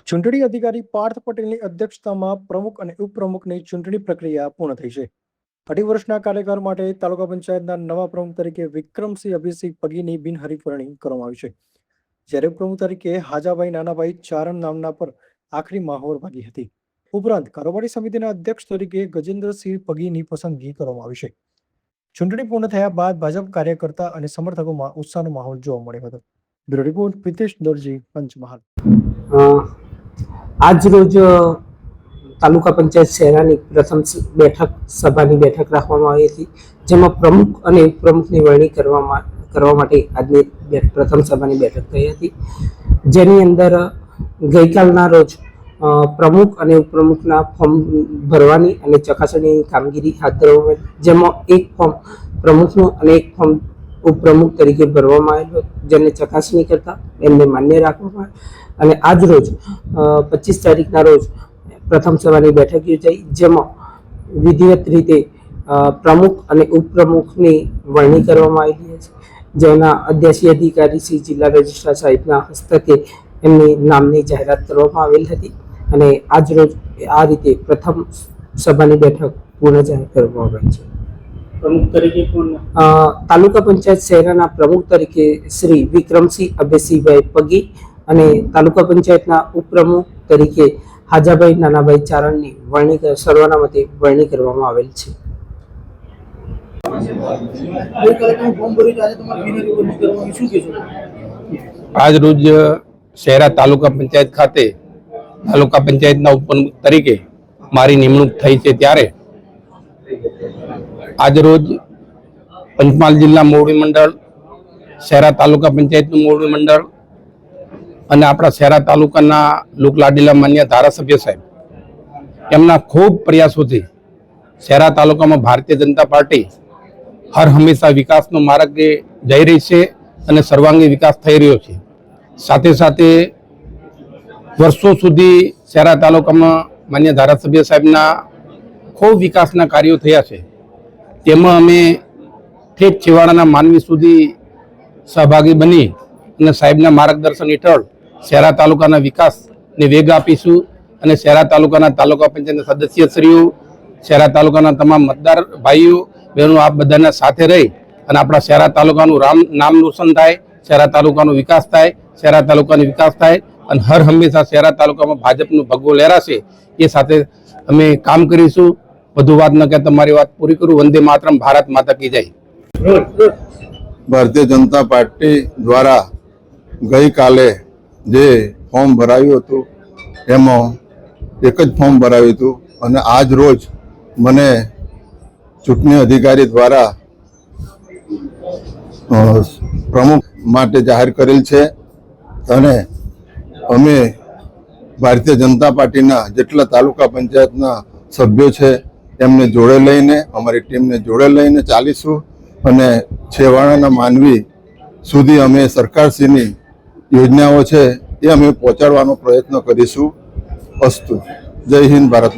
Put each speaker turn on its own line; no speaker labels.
ચૂંટણી અધિકારી પાર્થ પટેલની અધ્યક્ષતામાં પ્રમુખ અને ઉપપ્રમુખની ચૂંટણી પ્રક્રિયા પૂર્ણ થઈ છે. 2.5 વર્ષના કાર્યકાળ માટે તાલુકા પંચાયતના નવા પ્રમુખ તરીકે વિક્રમસિંહ અભિસિંહ પગીની બિનહરીફ વરણી કરવામાં આવી છે, જ્યારે ઉપપ્રમુખ તરીકે હાજાભાઈ નાનાભાઈ ચારણ નામના પર આખરી મહોર વાગી હતી. ઉપરાંત કારોબારી સમિતિના અધ્યક્ષ તરીકે ગજેન્દ્રસિંહ પગીની પસંદગી કરવામાં આવી છે. ચૂંટણી પૂર્ણ થયા બાદ ભાજપ કાર્યકર્તા અને સમર્થકોમાં ઉત્સાહનો માહોલ જોવા મળ્યો હતો. બ્યુરો રિપોર્ટ પ્રિતેશ દરજી, પંચમહાલ.
આજ રોજ તાલુકા પંચાયત શહેરાની પ્રથમ સભાની બેઠક રાખવામાં આવી હતી, જેમાં પ્રમુખ અને ઉપપ્રમુખની વરણી કરવા માટે આજની પ્રથમ સભાની બેઠક થઈ હતી, જેની અંદર ગઈકાલના રોજ પ્રમુખ અને ઉપપ્રમુખના ફોર્મ ભરવાની અને ચકાસણીની કામગીરી હાથ ધરવામાં આવી, જેમાં એક ફોર્મ પ્રમુખનું અને એક ફોર્મ ઉપપ્રમુખ તરીકે ભરવામાં આવેલું, જેને ચકાસણી કરતા એમને માન્ય રાખવામાં આવે અને આજ રોજ 25 તારીખના રોજ પ્રથમ સભાની બેઠક યોજાઈ, જેમાં વિધિવત રીતે પ્રમુખ અને ઉપપ્રમુખની વરણી કરવામાં આવેલી છે, જેના અધ્યક્ષીય અધિકારી શ્રી જિલ્લા રજિસ્ટ્રાર સાહેબના હસ્તકે એમની નામની જાહેરાત કરવામાં આવેલ હતી અને આજ રોજ આ રીતે પ્રથમ સભાની બેઠક પૂર્ણ જાહેર કરવામાં આવી છે.
પ્રમુખ તરીકે
તાલુકા પંચાયત શહેરાના પ્રમુખ તરીકે શ્રી વિક્રમસિંહ અભયસિંહભાઈ પગી અને તાલુકા પંચાયતના ઉપપ્રમુખ તરીકે હાજાભાઈ નાનાભાઈ ચારણની વરણી સર્વાનુમતે વરણી કરવામાં આવેલ છે.
આજ રોજ શહેરા તાલુકા પંચાયત ખાતે તાલુકા પંચાયતના ઉપપ્રમુખ તરીકે મારી નિમણૂક થઈ છે, ત્યારે આજ રોજ પંચમહાલ જિલ્લા મોવડી મંડળ, શહેરા તાલુકા પંચાયતનું મોવડી મંડળ અને આપણા શહેરા તાલુકાના લોકલાડીલા માન્ય ધારાસભ્ય સાહેબ એમના ખૂબ પ્રયાસોથી શહેરા તાલુકામાં ભારતીય જનતા પાર્ટી હર હંમેશા વિકાસનો માર્ગે જઈ રહી છે અને સર્વાંગી વિકાસ થઈ રહ્યો છે. સાથે સાથે વર્ષો સુધી શહેરા તાલુકામાં માન્ય ધારાસભ્ય સાહેબના ખૂબ વિકાસના કાર્યો થયા છે, તેમાં અમે ઠેઠ છેવાડાના માનવી સુધી સહભાગી બની અને સાહેબના માર્ગદર્શન હેઠળ શહેરા તાલુકાના વિકાસને વેગ આપીશું અને શહેરા તાલુકાના તાલુકા પંચાયતના સદસ્યશ્રીઓ, શહેરા તાલુકાના તમામ મતદાર ભાઈઓ બહેનો આપ બધાના સાથે રહી અને આપણા શહેરા તાલુકાનું નામ રોશન થાય, શહેરા તાલુકાનો વિકાસ થાય, શહેરા તાલુકાનો વિકાસ થાય અને હર હંમેશા શહેરા તાલુકામાં ભાજપનું ભગવો લહેરાશે એ સાથે અમે કામ કરીશું. વધુ વાત ન કહેતા તમારી વાત પૂરી કરું. વંદે માતરમ, ભારત માતા કી જય.
ભારતીય જનતા પાર્ટી દ્વારા ગઈકાલે જે ફોર્મ ભરાયું હતું એમાં એક જ ફોર્મ ભરાયું હતું અને આજ રોજ મને ચૂંટણી અધિકારી દ્વારા પ્રમુખ માટે જાહેર કરેલ છે અને અમે ભારતીય જનતા પાર્ટીના જેટલા તાલુકા પંચાયતના સભ્યો છે એમને જોડે લઈને, અમારી ટીમને જોડે લઈને ચાલીશું અને છેવાડાના માનવી સુધી અમે સરકારશ્રીની યોજનાઓ છે એ અમે પહોંચાડવાનો પ્રયત્ન કરીશું. અસ્તુ. જય હિન્દ, ભારત.